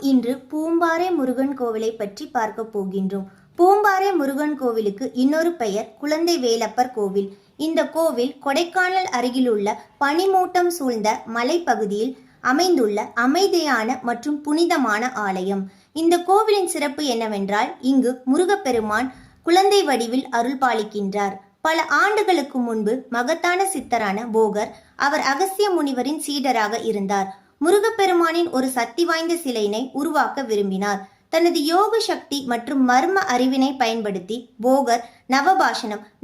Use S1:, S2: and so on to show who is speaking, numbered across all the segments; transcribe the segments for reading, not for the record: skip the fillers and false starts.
S1: இன்று பூம்பாறை முருகன் கோவிலை பற்றி பார்க்க போகின்றோம். பூம்பாறை முருகன் கோவிலுக்கு இன்னொரு பெயர் குழந்தை வேலப்பர் கோவில். இந்த கோவில் கொடைக்கானல் அருகிலுள்ள பனிமூட்டம் சூழ்ந்த மலைப்பகுதியில் அமைந்துள்ள அமைதியான மற்றும் புனிதமான ஆலயம். இந்த கோவிலின் சிறப்பு என்னவென்றால், இங்கு முருகப்பெருமான் குழந்தை வடிவில் அருள் பாலிக்கின்றார். பல ஆண்டுகளுக்கு முன்பு மகத்தான சித்தரான போகர் அவர் அகஸ்திய முனிவரின் சீடராக இருந்தார். முருகப்பெருமானின் ஒரு சக்தி வாய்ந்த சிலையினை உருவாக்க விரும்பினார். தனது யோக சக்தி மற்றும் மர்ம அறிவினை பயன்படுத்தி போகர்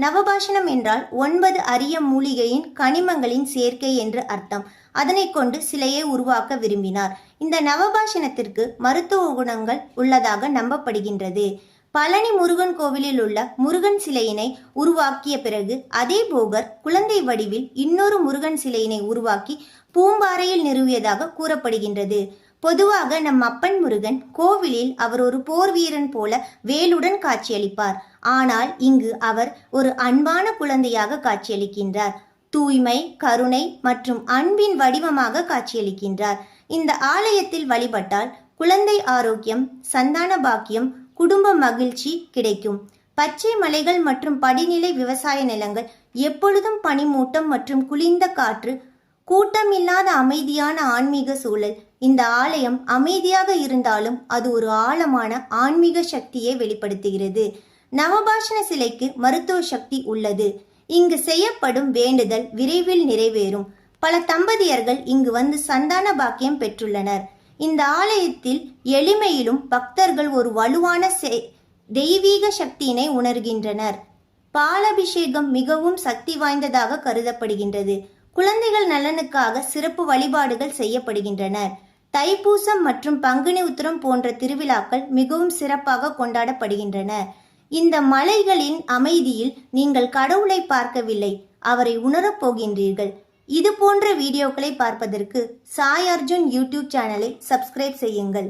S1: நவபாஷணம் என்றால் 9 அரிய மூலிகையின் கனிமங்களின் சேர்க்கை என்று அர்த்தம். அதனை கொண்டு சிலையை உருவாக்க விரும்பினார். இந்த நவபாஷணத்திற்கு மருத்துவ குணங்கள் உள்ளதாக நம்பப்படுகின்றது. பழனி முருகன் கோவிலில் உள்ள முருகன் சிலையினை உருவாக்கிய பிறகு அதே போகர் குழந்தை வடிவில் இன்னொரு முருகன் சிலையினை உருவாக்கி பூம்பாறையில் நிறுவியதாக கூறப்படுகின்றது. பொதுவாக நம் அப்பன் முருகன் கோவிலில் அவர் ஒரு போர் வீரன் போல வேலுடன் காட்சியளிப்பார். ஆனால் இங்கு அவர் ஒரு அன்பான குழந்தையாக காட்சியளிக்கின்றார். தூய்மை, கருணை மற்றும் அன்பின் வடிவமாக காட்சியளிக்கின்றார். இந்த ஆலயத்தில் வழிபட்டால் குழந்தை ஆரோக்கியம், சந்தான பாக்கியம், குடும்ப மகிழ்ச்சி கிடைக்கும். பச்சை மலைகள் மற்றும் படிநிலை விவசாய நிலங்கள், எப்பொழுதும் பனிமூட்டம் மற்றும் குளிர்ந்த காற்று, கூட்டமில்லாத அமைதியான ஆன்மீக சூழல். இந்த ஆலயம் அமைதியாக இருந்தாலும் அது ஒரு ஆழமான ஆன்மீக சக்தியை வெளிப்படுத்துகிறது. நவபாஷண சிலைக்கு மருத்துவ சக்தி உள்ளது. இங்கு செய்யப்படும் வேண்டுதல் விரைவில் நிறைவேறும். பல தம்பதியர்கள் இங்கு வந்து சந்தான பாக்கியம் பெற்றுள்ளனர். இந்த ஆலயத்தில் எளிமையிலும் பக்தர்கள் ஒரு வலுவான தெய்வீக சக்தியினை உணர்கின்றனர். பாலாபிஷேகம் மிகவும் சக்தி வாய்ந்ததாக கருதப்படுகின்றது. குழந்தைகள் நலனுக்காக சிறப்பு வழிபாடுகள் செய்யப்படுகின்றன. தைப்பூசம் மற்றும் பங்குனி உத்திரம் போன்ற திருவிழாக்கள் மிகவும் சிறப்பாக கொண்டாடப்படுகின்றன. இந்த மலைகளின் அமைதியில் நீங்கள் கடவுளை பார்க்கவில்லை, அவரை உணரப் போகின்றீர்கள். இது போன்ற வீடியோக்களை பார்ப்பதற்கு சாய் அர்ஜுன் யூடியூப் சேனலை சப்ஸ்கிரைப் செய்யுங்கள்.